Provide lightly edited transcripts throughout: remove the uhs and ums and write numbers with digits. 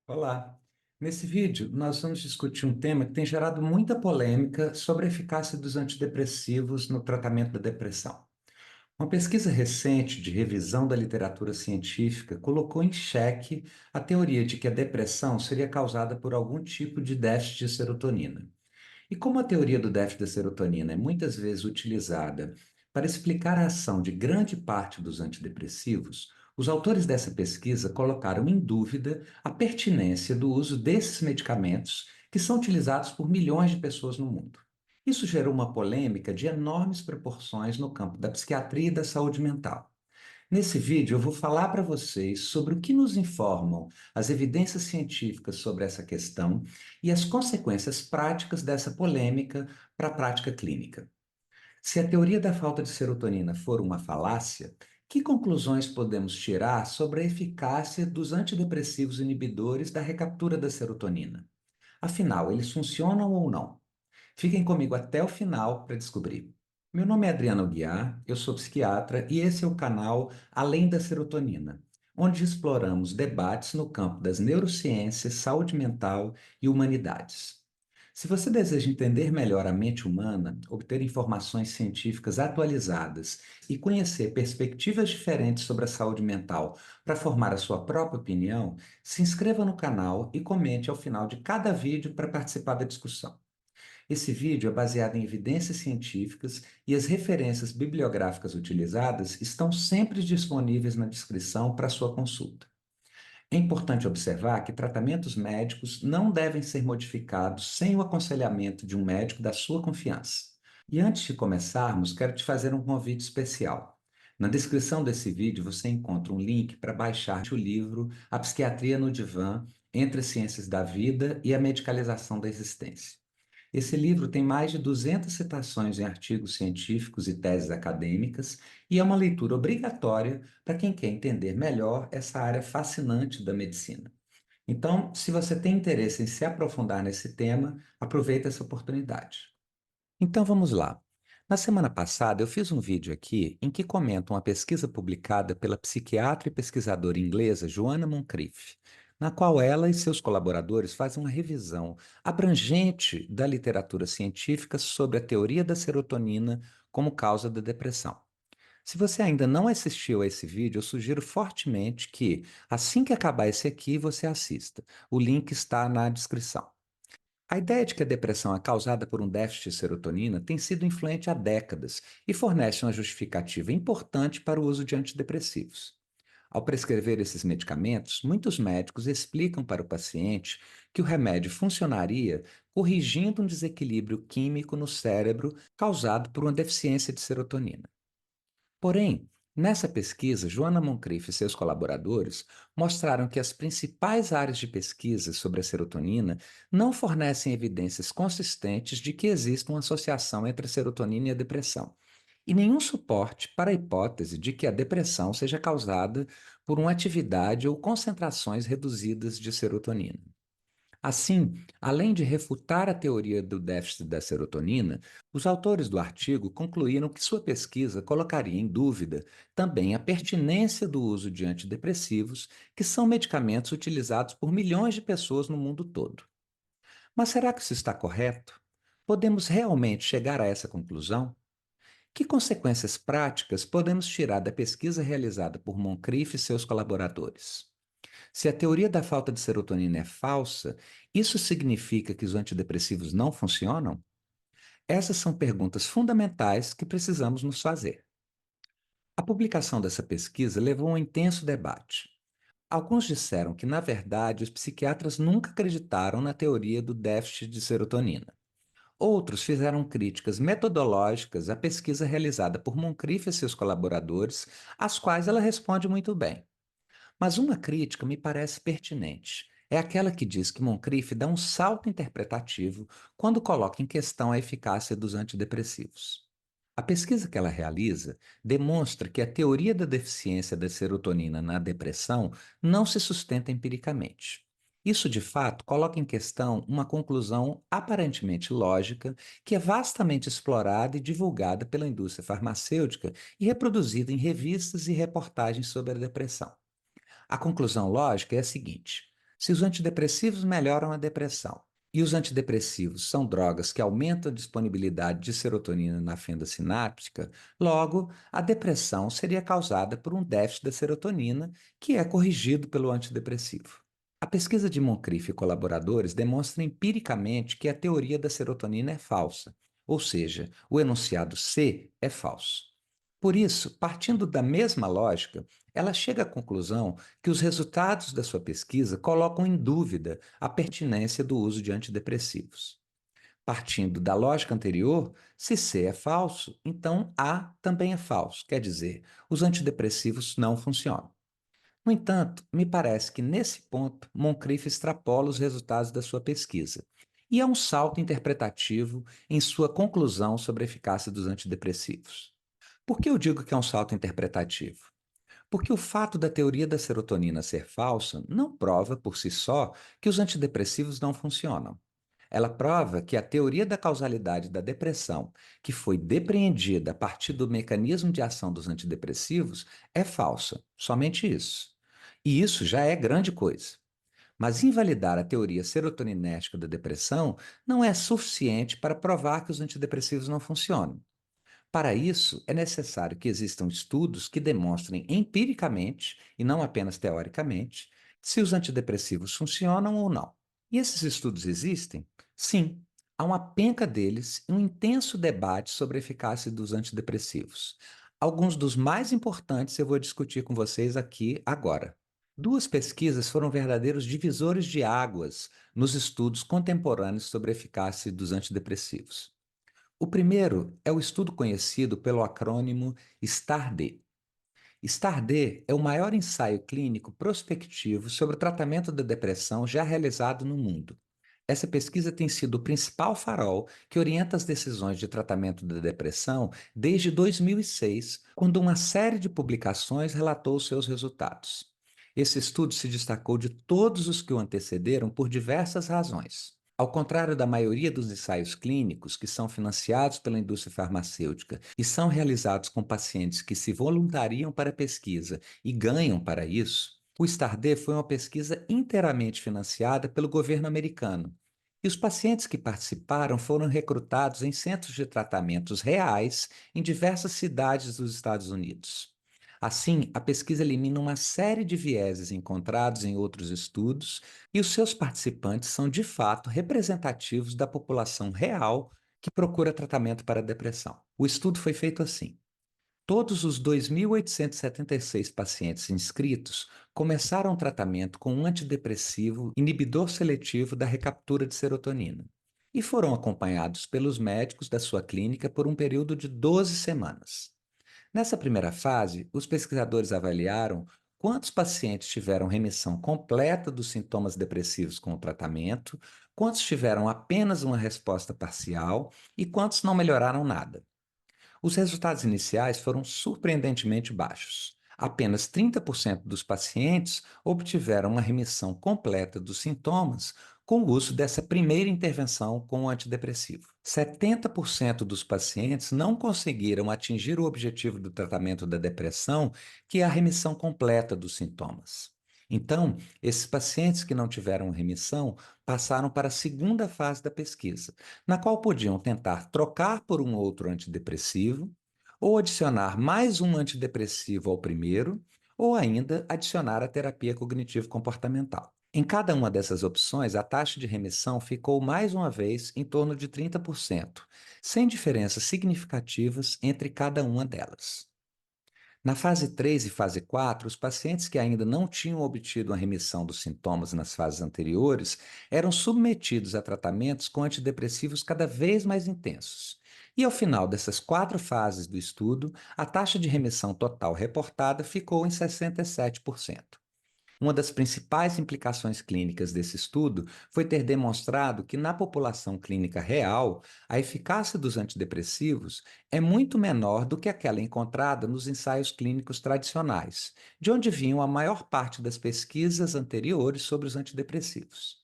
Olá! Nesse vídeo, nós vamos discutir um tema que tem gerado muita polêmica sobre a eficácia dos antidepressivos no tratamento da depressão. Uma pesquisa recente de revisão da literatura científica colocou em xeque a teoria de que a depressão seria causada por algum tipo de déficit de serotonina. E como a teoria do déficit da serotonina é muitas vezes utilizada para explicar a ação de grande parte dos antidepressivos, os autores dessa pesquisa colocaram em dúvida a pertinência do uso desses medicamentos que são utilizados por milhões de pessoas no mundo. Isso gerou uma polêmica de enormes proporções no campo da psiquiatria e da saúde mental. Nesse vídeo, eu vou falar para vocês sobre o que nos informam as evidências científicas sobre essa questão e as consequências práticas dessa polêmica para a prática clínica. Se a teoria da falta de serotonina for uma falácia, que conclusões podemos tirar sobre a eficácia dos antidepressivos inibidores da recaptura da serotonina? Afinal, eles funcionam ou não? Fiquem comigo até o final para descobrir. Meu nome é Adriano Guiar, eu sou psiquiatra e esse é o canal Além da Serotonina, onde exploramos debates no campo das neurociências, saúde mental e humanidades. Se você deseja entender melhor a mente humana, obter informações científicas atualizadas e conhecer perspectivas diferentes sobre a saúde mental para formar a sua própria opinião, se inscreva no canal e comente ao final de cada vídeo para participar da discussão. Esse vídeo é baseado em evidências científicas e as referências bibliográficas utilizadas estão sempre disponíveis na descrição para sua consulta. É importante observar que tratamentos médicos não devem ser modificados sem o aconselhamento de um médico da sua confiança. E antes de começarmos, quero te fazer um convite especial. Na descrição desse vídeo você encontra um link para baixar o livro A Psiquiatria no Divã, Entre as Ciências da Vida e a Medicalização da Existência. Esse livro tem mais de 200 citações em artigos científicos e teses acadêmicas e é uma leitura obrigatória para quem quer entender melhor essa área fascinante da medicina. Então, se você tem interesse em se aprofundar nesse tema, aproveite essa oportunidade. Então vamos lá. Na semana passada, eu fiz um vídeo aqui em que comento uma pesquisa publicada pela psiquiatra e pesquisadora inglesa Joanna Moncrieff, na qual ela e seus colaboradores fazem uma revisão abrangente da literatura científica sobre a teoria da serotonina como causa da depressão. Se você ainda não assistiu a esse vídeo, eu sugiro fortemente que, assim que acabar esse aqui, você assista. O link está na descrição. A ideia de que a depressão é causada por um déficit de serotonina tem sido influente há décadas e fornece uma justificativa importante para o uso de antidepressivos. Ao prescrever esses medicamentos, muitos médicos explicam para o paciente que o remédio funcionaria corrigindo um desequilíbrio químico no cérebro causado por uma deficiência de serotonina. Porém, nessa pesquisa, Joana Moncrief e seus colaboradores mostraram que as principais áreas de pesquisa sobre a serotonina não fornecem evidências consistentes de que exista uma associação entre a serotonina e a depressão, e nenhum suporte para a hipótese de que a depressão seja causada por uma atividade ou concentrações reduzidas de serotonina. Assim, além de refutar a teoria do déficit da serotonina, os autores do artigo concluíram que sua pesquisa colocaria em dúvida também a pertinência do uso de antidepressivos, que são medicamentos utilizados por milhões de pessoas no mundo todo. Mas será que isso está correto? Podemos realmente chegar a essa conclusão? Que consequências práticas podemos tirar da pesquisa realizada por Moncrief e seus colaboradores? Se a teoria da falta de serotonina é falsa, isso significa que os antidepressivos não funcionam? Essas são perguntas fundamentais que precisamos nos fazer. A publicação dessa pesquisa levou a um intenso debate. Alguns disseram que, na verdade, os psiquiatras nunca acreditaram na teoria do déficit de serotonina. Outros fizeram críticas metodológicas à pesquisa realizada por Moncrief e seus colaboradores, às quais ela responde muito bem. Mas uma crítica me parece pertinente. É aquela que diz que Moncrief dá um salto interpretativo quando coloca em questão a eficácia dos antidepressivos. A pesquisa que ela realiza demonstra que a teoria da deficiência da serotonina na depressão não se sustenta empiricamente. Isso, de fato, coloca em questão uma conclusão aparentemente lógica que é vastamente explorada e divulgada pela indústria farmacêutica e reproduzida em revistas e reportagens sobre a depressão. A conclusão lógica é a seguinte: Se os antidepressivos melhoram a depressão e os antidepressivos são drogas que aumentam a disponibilidade de serotonina na fenda sináptica, logo, a depressão seria causada por um déficit da serotonina que é corrigido pelo antidepressivo. A pesquisa de Moncrief e colaboradores demonstra empiricamente que a teoria da serotonina é falsa, ou seja, o enunciado C é falso. Por isso, partindo da mesma lógica, ela chega à conclusão que os resultados da sua pesquisa colocam em dúvida a pertinência do uso de antidepressivos. Partindo da lógica anterior, se C é falso, então A também é falso, quer dizer, os antidepressivos não funcionam. No entanto, me parece que nesse ponto, Moncrief extrapola os resultados da sua pesquisa, e é um salto interpretativo em sua conclusão sobre a eficácia dos antidepressivos. Por que eu digo que é um salto interpretativo? Porque o fato da teoria da serotonina ser falsa não prova, por si só, que os antidepressivos não funcionam. Ela prova que a teoria da causalidade da depressão, que foi depreendida a partir do mecanismo de ação dos antidepressivos, é falsa. Somente isso. E isso já é grande coisa. Mas invalidar a teoria serotoninética da depressão não é suficiente para provar que os antidepressivos não funcionam. Para isso, é necessário que existam estudos que demonstrem empiricamente, e não apenas teoricamente, se os antidepressivos funcionam ou não. E esses estudos existem? Sim, há uma penca deles e um intenso debate sobre a eficácia dos antidepressivos. Alguns dos mais importantes eu vou discutir com vocês aqui agora. Duas pesquisas foram verdadeiros divisores de águas nos estudos contemporâneos sobre a eficácia dos antidepressivos. O primeiro é o estudo conhecido pelo acrônimo STAR-D. STAR-D é o maior ensaio clínico prospectivo sobre o tratamento da depressão já realizado no mundo. Essa pesquisa tem sido o principal farol que orienta as decisões de tratamento da depressão desde 2006, quando uma série de publicações relatou seus resultados. Esse estudo se destacou de todos os que o antecederam por diversas razões. Ao contrário da maioria dos ensaios clínicos, que são financiados pela indústria farmacêutica e são realizados com pacientes que se voluntariam para a pesquisa e ganham para isso, o STAR-D foi uma pesquisa inteiramente financiada pelo governo americano. E os pacientes que participaram foram recrutados em centros de tratamentos reais em diversas cidades dos Estados Unidos. Assim, a pesquisa elimina uma série de vieses encontrados em outros estudos e os seus participantes são, de fato, representativos da população real que procura tratamento para a depressão. O estudo foi feito assim. Todos os 2.876 pacientes inscritos começaram o tratamento com um antidepressivo inibidor seletivo da recaptura de serotonina e foram acompanhados pelos médicos da sua clínica por um período de 12 semanas. Nessa primeira fase, os pesquisadores avaliaram quantos pacientes tiveram remissão completa dos sintomas depressivos com o tratamento, quantos tiveram apenas uma resposta parcial e quantos não melhoraram nada. Os resultados iniciais foram surpreendentemente baixos. Apenas 30% dos pacientes obtiveram uma remissão completa dos sintomas com o uso dessa primeira intervenção com o antidepressivo. 70% dos pacientes não conseguiram atingir o objetivo do tratamento da depressão, que é a remissão completa dos sintomas. Então, esses pacientes que não tiveram remissão passaram para a segunda fase da pesquisa, na qual podiam tentar trocar por um outro antidepressivo, ou adicionar mais um antidepressivo ao primeiro, ou ainda adicionar a terapia cognitivo-comportamental. Em cada uma dessas opções, a taxa de remissão ficou mais uma vez em torno de 30%, sem diferenças significativas entre cada uma delas. Na fase 3 e fase 4, os pacientes que ainda não tinham obtido a remissão dos sintomas nas fases anteriores eram submetidos a tratamentos com antidepressivos cada vez mais intensos. E ao final dessas 4 fases do estudo, a taxa de remissão total reportada ficou em 67%. Uma das principais implicações clínicas desse estudo foi ter demonstrado que, na população clínica real, a eficácia dos antidepressivos é muito menor do que aquela encontrada nos ensaios clínicos tradicionais, de onde vinham a maior parte das pesquisas anteriores sobre os antidepressivos.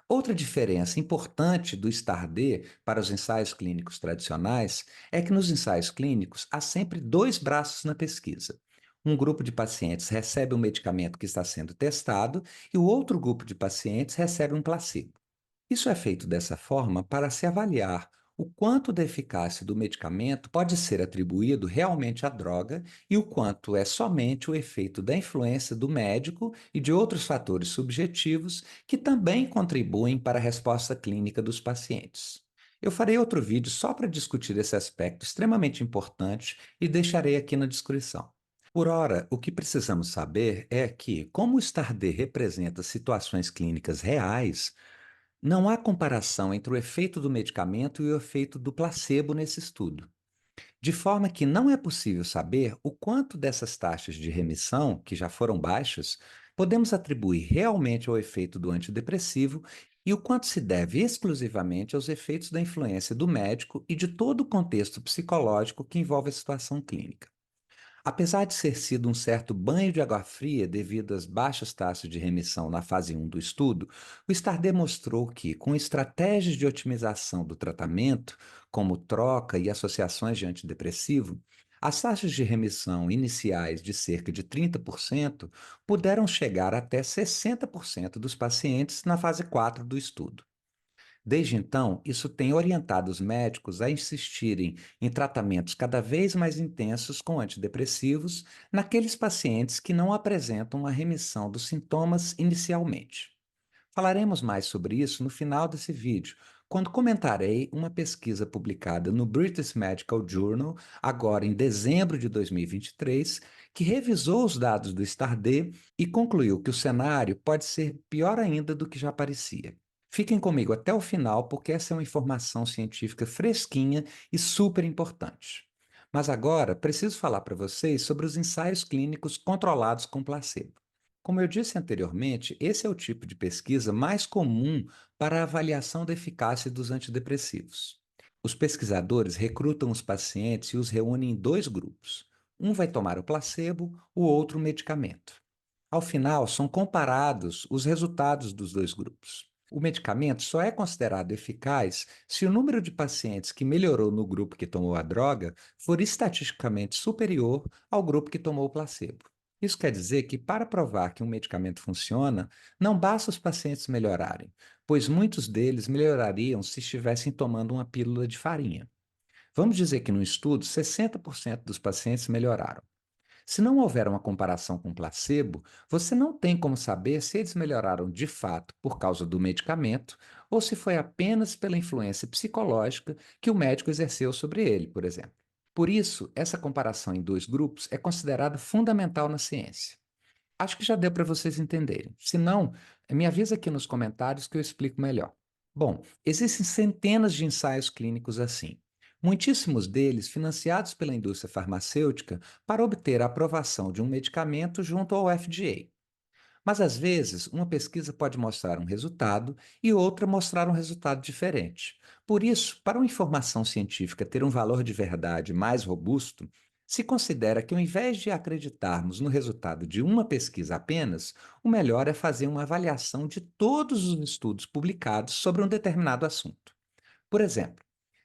Outra diferença importante do STAR-D para os ensaios clínicos tradicionais é que nos ensaios clínicos há sempre dois braços na pesquisa. Um grupo de pacientes recebe um medicamento que está sendo testado e o outro grupo de pacientes recebe um placebo. Isso é feito dessa forma para se avaliar o quanto da eficácia do medicamento pode ser atribuído realmente à droga e o quanto é somente o efeito da influência do médico e de outros fatores subjetivos que também contribuem para a resposta clínica dos pacientes. Eu farei outro vídeo só para discutir esse aspecto extremamente importante e deixarei aqui na descrição. Por ora, o que precisamos saber é que, como o STAR-D representa situações clínicas reais, não há comparação entre o efeito do medicamento e o efeito do placebo nesse estudo, de forma que não é possível saber o quanto dessas taxas de remissão, que já foram baixas, podemos atribuir realmente ao efeito do antidepressivo e o quanto se deve exclusivamente aos efeitos da influência do médico e de todo o contexto psicológico que envolve a situação clínica. Apesar de ser sido um certo banho de água fria devido às baixas taxas de remissão na fase 1 do estudo, o STAR demonstrou que, com estratégias de otimização do tratamento, como troca e associações de antidepressivo, as taxas de remissão iniciais de cerca de 30% puderam chegar até 60% dos pacientes na fase 4 do estudo. Desde então, isso tem orientado os médicos a insistirem em tratamentos cada vez mais intensos com antidepressivos naqueles pacientes que não apresentam uma remissão dos sintomas inicialmente. Falaremos mais sobre isso no final desse vídeo, quando comentarei uma pesquisa publicada no British Medical Journal, agora em dezembro de 2023, que revisou os dados do STAR-D e concluiu que o cenário pode ser pior ainda do que já parecia. Fiquem comigo até o final, porque essa é uma informação científica fresquinha e super importante. Mas agora, preciso falar para vocês sobre os ensaios clínicos controlados com placebo. Como eu disse anteriormente, esse é o tipo de pesquisa mais comum para a avaliação da eficácia dos antidepressivos. Os pesquisadores recrutam os pacientes e os reúnem em dois grupos. Um vai tomar o placebo, o outro o medicamento. Ao final, são comparados os resultados dos dois grupos. O medicamento só é considerado eficaz se o número de pacientes que melhorou no grupo que tomou a droga for estatisticamente superior ao grupo que tomou o placebo. Isso quer dizer que, para provar que um medicamento funciona, não basta os pacientes melhorarem, pois muitos deles melhorariam se estivessem tomando uma pílula de farinha. Vamos dizer que no estudo, 60% dos pacientes melhoraram. Se não houver uma comparação com placebo, você não tem como saber se eles melhoraram de fato por causa do medicamento ou se foi apenas pela influência psicológica que o médico exerceu sobre ele, por exemplo. Por isso, essa comparação em dois grupos é considerada fundamental na ciência. Acho que já deu para vocês entenderem. Se não, me avisa aqui nos comentários que eu explico melhor. Bom, existem centenas de ensaios clínicos assim, muitíssimos deles financiados pela indústria farmacêutica para obter a aprovação de um medicamento junto ao FDA. Mas às vezes, uma pesquisa pode mostrar um resultado e outra mostrar um resultado diferente. Por isso, para uma informação científica ter um valor de verdade mais robusto, se considera que, ao invés de acreditarmos no resultado de uma pesquisa apenas, o melhor é fazer uma avaliação de todos os estudos publicados sobre um determinado assunto. Por exemplo,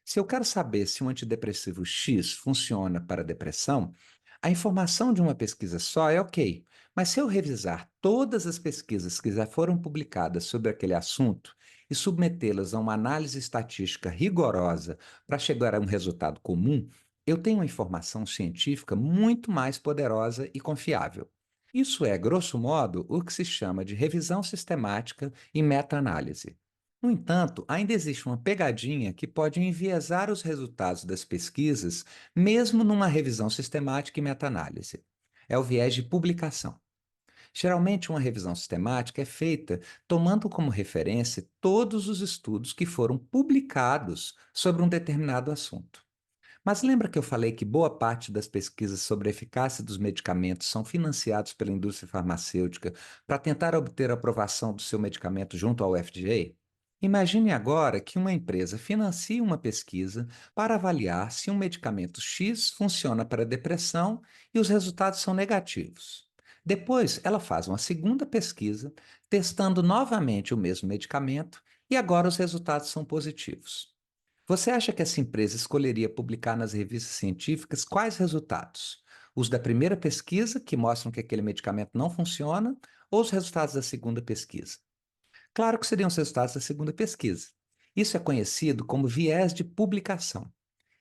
se eu quero saber se um antidepressivo X funciona para depressão, a informação de uma pesquisa só é ok, mas se eu revisar todas as pesquisas que já foram publicadas sobre aquele assunto e submetê-las a uma análise estatística rigorosa para chegar a um resultado comum, eu tenho uma informação científica muito mais poderosa e confiável. Isso é, grosso modo, o que se chama de revisão sistemática e meta-análise. No entanto, ainda existe uma pegadinha que pode enviesar os resultados das pesquisas, mesmo numa revisão sistemática e meta-análise. É o viés de publicação. Geralmente, uma revisão sistemática é feita tomando como referência todos os estudos que foram publicados sobre um determinado assunto. Mas lembra que eu falei que boa parte das pesquisas sobre a eficácia dos medicamentos são financiados pela indústria farmacêutica para tentar obter a aprovação do seu medicamento junto ao FDA? Imagine agora que uma empresa financia uma pesquisa para avaliar se um medicamento X funciona para depressão e os resultados são negativos. Depois, ela faz uma segunda pesquisa, testando novamente o mesmo medicamento, e agora os resultados são positivos. Você acha que essa empresa escolheria publicar nas revistas científicas quais resultados? Os da primeira pesquisa, que mostram que aquele medicamento não funciona, ou os resultados da segunda pesquisa? Claro que seriam os resultados da segunda pesquisa. Isso é conhecido como viés de publicação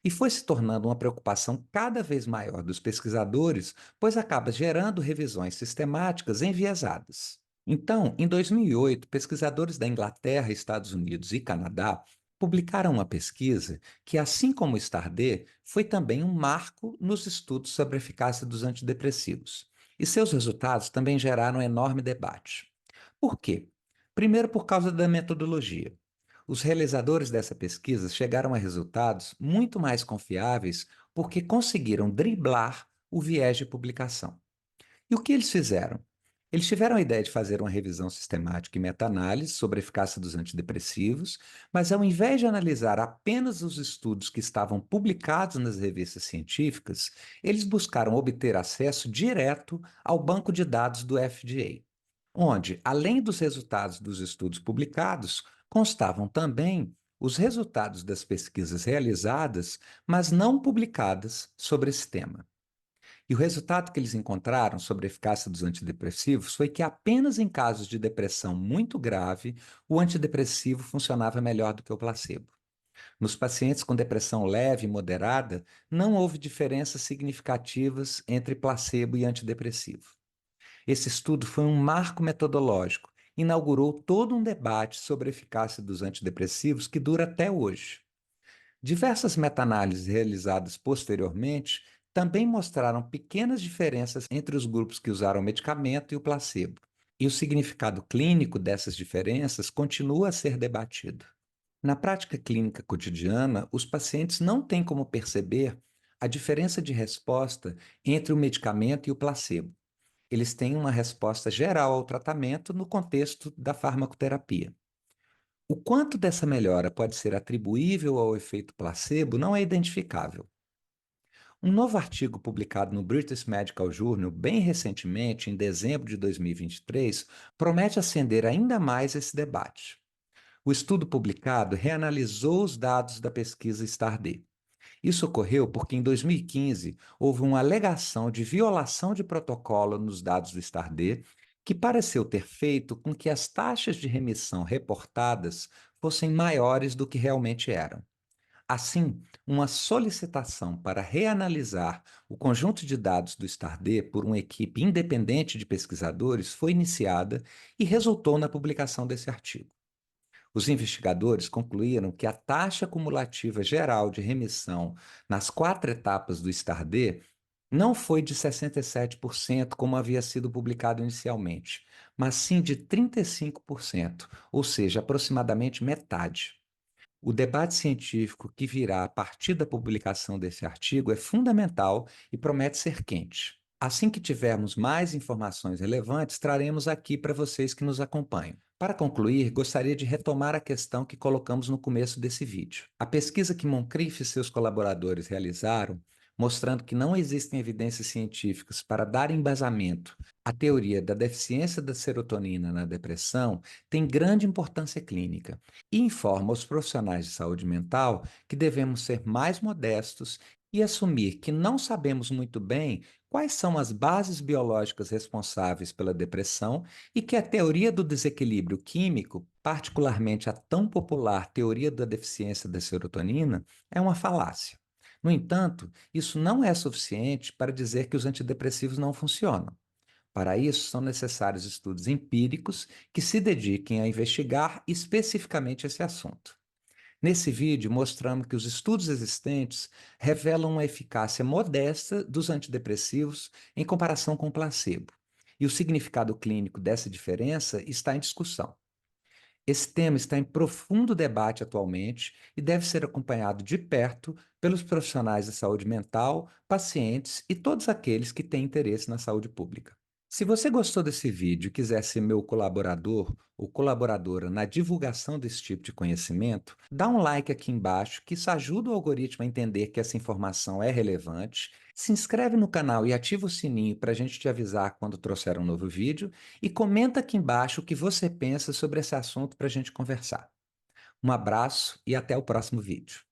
e foi se tornando uma preocupação cada vez maior dos pesquisadores, pois acaba gerando revisões sistemáticas enviesadas. Então, em 2008, pesquisadores da Inglaterra, Estados Unidos e Canadá publicaram uma pesquisa que, assim como o STAR-D, foi também um marco nos estudos sobre a eficácia dos antidepressivos. E seus resultados também geraram enorme debate. Por quê? Primeiro, por causa da metodologia. Os realizadores dessa pesquisa chegaram a resultados muito mais confiáveis porque conseguiram driblar o viés de publicação. E o que eles fizeram? Eles tiveram a ideia de fazer uma revisão sistemática e meta-análise sobre a eficácia dos antidepressivos, mas ao invés de analisar apenas os estudos que estavam publicados nas revistas científicas, eles buscaram obter acesso direto ao banco de dados do FDA, onde, além dos resultados dos estudos publicados, constavam também os resultados das pesquisas realizadas, mas não publicadas sobre esse tema. E o resultado que eles encontraram sobre a eficácia dos antidepressivos foi que apenas em casos de depressão muito grave, o antidepressivo funcionava melhor do que o placebo. Nos pacientes com depressão leve e moderada, não houve diferenças significativas entre placebo e antidepressivo. Esse estudo foi um marco metodológico, inaugurou todo um debate sobre a eficácia dos antidepressivos que dura até hoje. Diversas meta-análises realizadas posteriormente também mostraram pequenas diferenças entre os grupos que usaram o medicamento e o placebo, e o significado clínico dessas diferenças continua a ser debatido. Na prática clínica cotidiana, os pacientes não têm como perceber a diferença de resposta entre o medicamento e o placebo. Eles têm uma resposta geral ao tratamento no contexto da farmacoterapia. O quanto dessa melhora pode ser atribuível ao efeito placebo não é identificável. Um novo artigo publicado no British Medical Journal bem recentemente, em dezembro de 2023, promete acender ainda mais esse debate. O estudo publicado reanalisou os dados da pesquisa STAR-D. Isso ocorreu porque, em 2015, houve uma alegação de violação de protocolo nos dados do STAR-D, que pareceu ter feito com que as taxas de remissão reportadas fossem maiores do que realmente eram. Assim, uma solicitação para reanalisar o conjunto de dados do STAR-D por uma equipe independente de pesquisadores foi iniciada e resultou na publicação desse artigo. Os investigadores concluíram que a taxa cumulativa geral de remissão nas 4 etapas do STAR-D não foi de 67%, como havia sido publicado inicialmente, mas sim de 35%, ou seja, aproximadamente metade. O debate científico que virá a partir da publicação desse artigo é fundamental e promete ser quente. Assim que tivermos mais informações relevantes, traremos aqui para vocês que nos acompanham. Para concluir, gostaria de retomar a questão que colocamos no começo desse vídeo. A pesquisa que Moncrief e seus colaboradores realizaram, mostrando que não existem evidências científicas para dar embasamento à teoria da deficiência da serotonina na depressão, tem grande importância clínica e informa os profissionais de saúde mental que devemos ser mais modestos e assumir que não sabemos muito bem quais são as bases biológicas responsáveis pela depressão e que a teoria do desequilíbrio químico, particularmente a tão popular teoria da deficiência da serotonina, é uma falácia. No entanto, isso não é suficiente para dizer que os antidepressivos não funcionam. Para isso, são necessários estudos empíricos que se dediquem a investigar especificamente esse assunto. Nesse vídeo, mostramos que os estudos existentes revelam uma eficácia modesta dos antidepressivos em comparação com o placebo, e o significado clínico dessa diferença está em discussão. Esse tema está em profundo debate atualmente e deve ser acompanhado de perto pelos profissionais da saúde mental, pacientes e todos aqueles que têm interesse na saúde pública. Se você gostou desse vídeo e quiser ser meu colaborador ou colaboradora na divulgação desse tipo de conhecimento, dá um like aqui embaixo, que isso ajuda o algoritmo a entender que essa informação é relevante. Se inscreve no canal e ativa o sininho para a gente te avisar quando trouxer um novo vídeo e comenta aqui embaixo o que você pensa sobre esse assunto para a gente conversar. Um abraço e até o próximo vídeo.